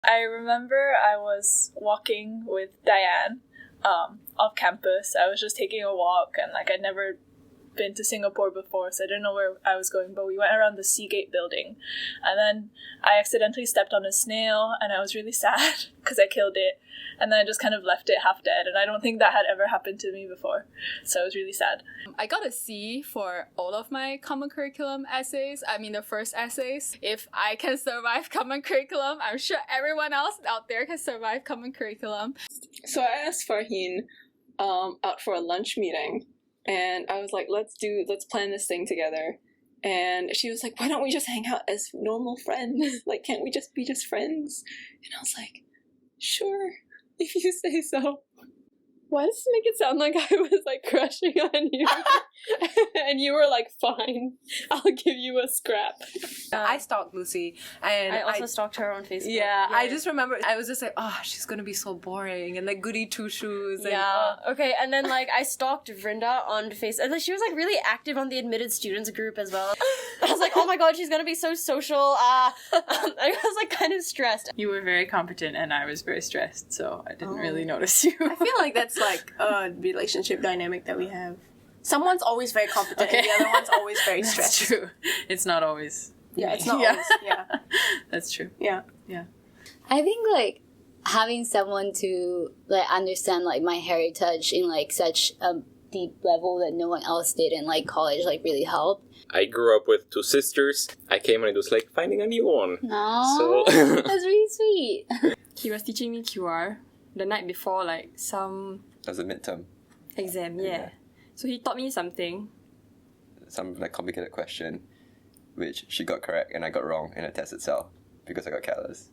I remember I was walking with Diane off campus. I was just taking a walk, and I'd never been to Singapore before, so I didn't know where I was going, but we went around the Seagate building, and then I accidentally stepped on a snail, and I was really sad because I killed it, and then I just kind of left it half dead, and I don't think that had ever happened to me before, so I was really sad. I got a C for all of my common curriculum essays. The first essays. If I can survive common curriculum, I'm sure everyone else out there can survive common curriculum. So I asked Farheen out for a lunch meeting, and I was like, let's plan this thing together. And she was like, why don't we just hang out as normal friends? Can't we just be just friends? And I was like, sure, if you say so. Why does it make it sound like I was crushing on you? And you were like, fine, I'll give you a scrap. I stalked Lucy, and I also stalked her on Facebook. Yeah, I just remember I was just like, oh, she's gonna be so boring, and goody two shoes. Okay, and then I stalked Vrinda on Facebook, and she was really active on the admitted students group as well. I was like, oh my god, she's gonna be so social. I was kind of stressed. You were very competent, and I was very stressed, so I didn't really notice you. I feel like that's a relationship dynamic that we have. Someone's always very competent, and the other one's always very stressed. That's true. It's not always. Yeah, it's not always. Yeah, that's true. Yeah. I think having someone to understand my heritage in such a deep level that no one else did in college really helped. I grew up with two sisters. I came and it was like finding a new one. Aww, so that's really sweet. He was teaching me QR the night before some as a midterm exam, yeah. So he taught me something. Some complicated question, which she got correct and I got wrong in the test itself because I got careless.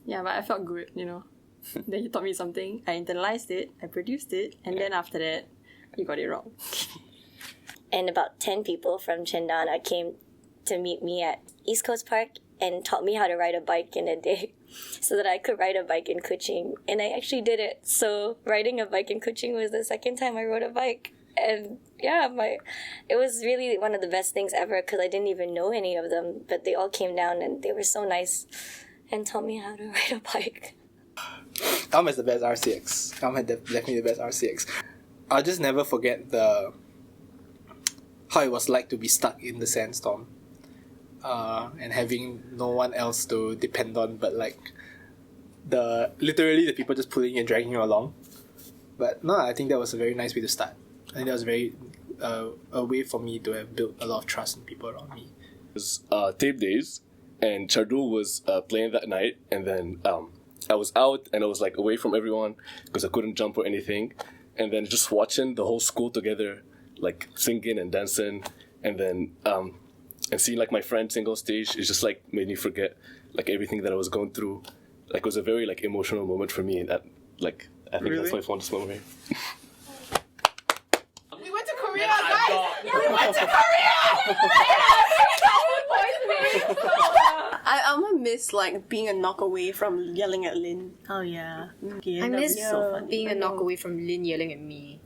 Yeah, but I felt good, Then he taught me something. I internalized it, I produced it, and then after that, he got it wrong. And about 10 people from Chendana came to meet me at East Coast Park and taught me how to ride a bike in a day so that I could ride a bike in Kuching. And I actually did it. So riding a bike in Kuching was the second time I rode a bike. And it was really one of the best things ever because I didn't even know any of them. But they all came down and they were so nice and taught me how to ride a bike. Is the best RCX. Is definitely the best RCX. I'll just never forget how it was like to be stuck in the sandstorm. And having no one else to depend on but literally the people just pulling and dragging you along. But no, I think that was a very nice way to start. I think that was very a way for me to have built a lot of trust in people around me. It was tape days, and Chardul was playing that night, and then I was out and I was away from everyone because I couldn't jump or anything, and then just watching the whole school together singing and dancing, and then and seeing my friend sing on stage, it just made me forget everything that I was going through. It was a very emotional moment for me, and that I think that's my fondest memory. We went to Korea, guys! We went to Korea! I'm gonna miss being a knock away from yelling at Lynn. Oh yeah. I miss being a knock away from Lynn yelling at me.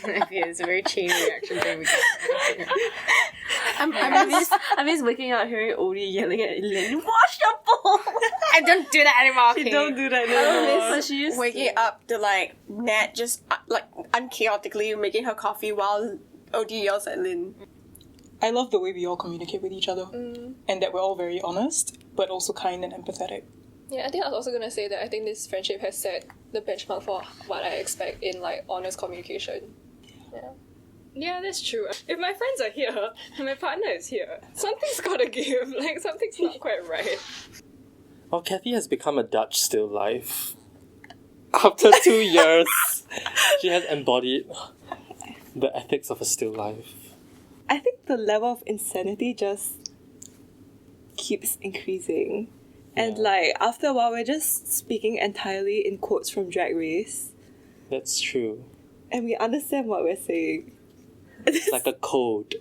I feel it's a very chain reaction thing we get. I miss waking up hearing Odie yelling at Lynn, wash your bowl! I don't do that anymore. She don't do that anymore. But she used waking up to Nat just unchaotically making her coffee while Odie yells at Lynn. I love the way we all communicate with each other and that we're all very honest but also kind and empathetic. Yeah, I think I was also going to say that I think this friendship has set the benchmark for what I expect in honest communication. Yeah, that's true. If my friends are here and my partner is here, something's gotta give. Something's not quite right. Well, Kathy has become a Dutch still life. After 2 years, she has embodied the ethics of a still life. I think the level of insanity just keeps increasing. And after a while, we're just speaking entirely in quotes from Drag Race. That's true. And we understand what we're saying. It's like a code.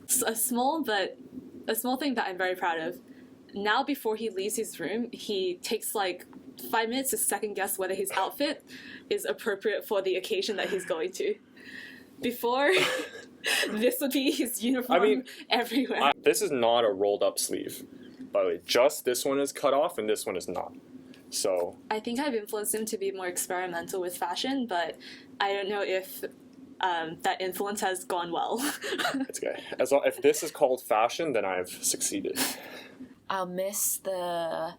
It's a small thing that I'm very proud of. Now before he leaves his room, he takes 5 minutes to second guess whether his outfit is appropriate for the occasion that he's going to. Before, this would be his uniform everywhere. This is not a rolled up sleeve. by the way, just this one is cut off and this one is not. So I think I've influenced him to be more experimental with fashion, but I don't know if that influence has gone well. it's okay. As long if this is called fashion, then I've succeeded. I'll miss the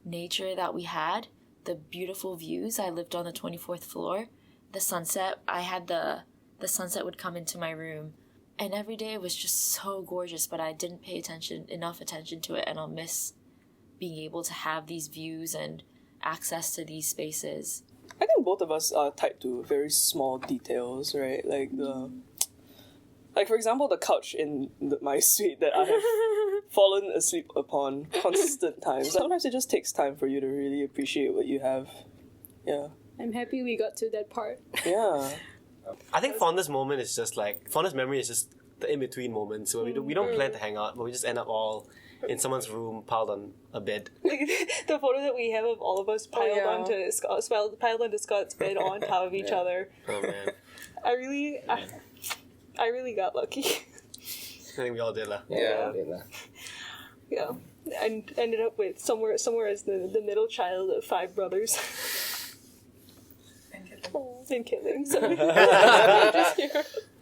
nature that we had, the beautiful views. I lived on the 24th floor. The sunset, I had the sunset would come into my room, and every day it was just so gorgeous, but I didn't pay enough attention to it, and I'll miss being able to have these views and access to these spaces. I think both of us are tied to very small details, right? Like for example, the couch in my suite that I have fallen asleep upon constant times. Sometimes it just takes time for you to really appreciate what you have. Yeah. I'm happy we got to that part. Yeah. I think fondest moment is just like, fondest memory is just the in-between moments where we don't plan to hang out, but we just end up all in someone's room, piled on a bed. The photo that we have of all of us piled onto Scott's bed on top of each other. Oh man. I really got lucky. I think we all did lah. Yeah. Yeah. And ended up with somewhere as the middle child of 5 brothers. And killing. Sorry.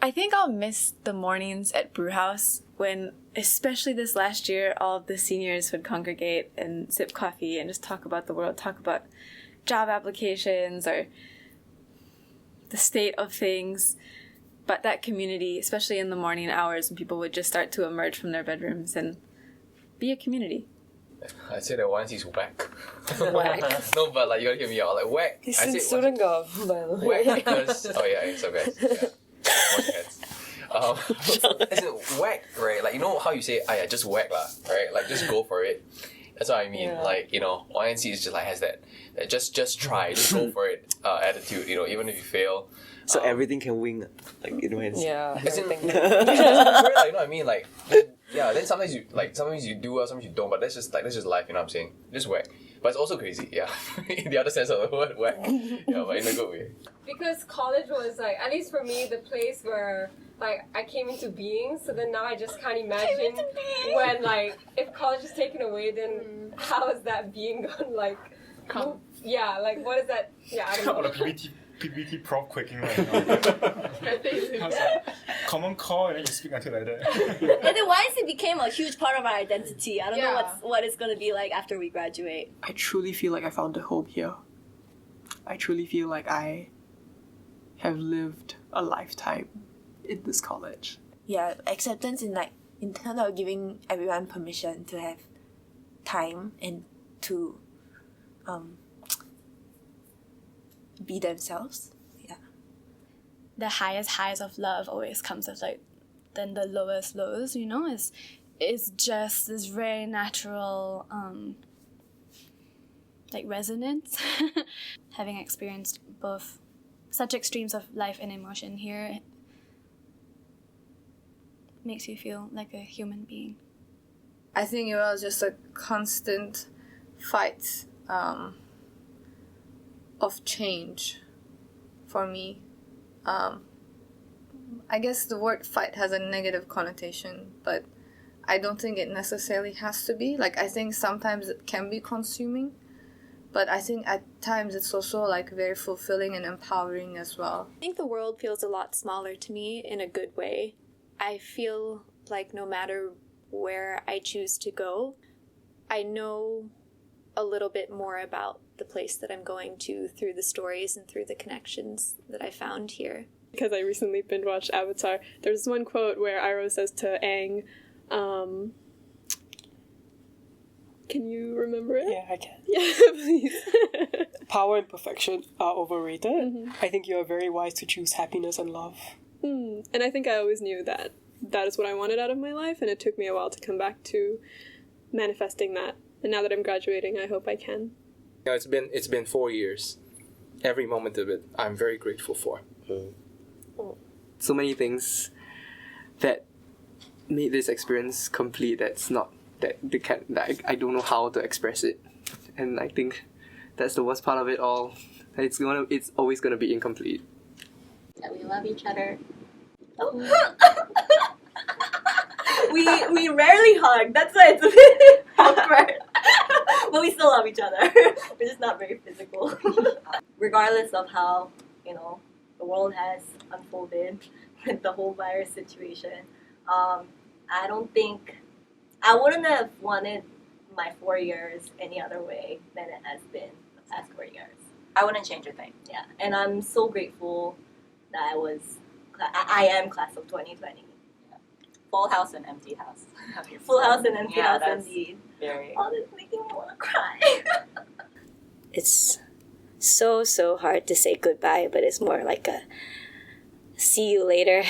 I think I'll miss the mornings at Brewhouse when, especially this last year, all of the seniors would congregate and sip coffee and just talk about the world, talk about job applications or the state of things. But that community, especially in the morning hours when people would just start to emerge from their bedrooms and be a community. I'd say that once he's whack. Whack. No, but like you gotta hear me out. Like whack. He's I in said student gov, by the way. whack because it's okay. Yeah. Watch your heads. As in whack, right? Like you know how you say, yeah, just whack lah, right? Like just go for it. That's what I mean. Yeah. Like YNC is just like has that just try, just go for it attitude. Even if you fail. So everything can win, like Yeah. As in, you know what I mean? Like, yeah. Then sometimes you do well, sometimes you don't. But that's just life. You know what I'm saying? Just whack. But it's also crazy. Yeah. In the other sense of the word, whack. Yeah, but in a good way. Because college was like, at least for me, the place where like I came into being. So then now I just can't imagine when like if college is taken away, then how is that being gone? Like, yeah, like what is that? Yeah, I don't know. PPT prof quaking right now. Common core and then you speak until like that. And then once it became a huge part of our identity. I don't know what it's gonna be like after we graduate. I truly feel like I found a home here. I truly feel like I have lived a lifetime in this college. Yeah, acceptance in terms of giving everyone permission to have time and to be themselves. Yeah. The highest highs of love always comes with then the lowest lows, it's just this very natural resonance. Having experienced both such extremes of life and emotion here makes you feel like a human being. I think it was just a constant fight of change for me. I guess the word fight has a negative connotation, but I don't think it necessarily has to be. I think sometimes it can be consuming, but I think at times it's also very fulfilling and empowering as well. I think the world feels a lot smaller to me in a good way. I feel like no matter where I choose to go, I know a little bit more about the place that I'm going to through the stories and through the connections that I found here. Because I recently binge watched Avatar, there's one quote where Iroh says to Aang, can you remember it? Yeah, I can. Yeah, please. Power and perfection are overrated. Mm-hmm. I think you are very wise to choose happiness and love. And I think I always knew that is what I wanted out of my life, and it took me a while to come back to manifesting that. And now that I'm graduating, I hope I can. It's been 4 years. Every moment of it, I'm very grateful for. So many things that made this experience complete. I don't know how to express it, and I think that's the worst part of it all. It's always gonna be incomplete. That we love each other. we we rarely hug. That's why it's a bit awkward. But we still love each other. We're just not very physical. Regardless of how, the world has unfolded with the whole virus situation, I wouldn't have wanted my 4 years any other way than it has been the past 4 years. I wouldn't change a thing. Yeah, and I'm so grateful that I am class of 2020. Yeah. Full house and empty house. Full house and empty house, that's indeed. Very. Oh, this is making me want to cry. It's so hard to say goodbye, but it's more like a see you later.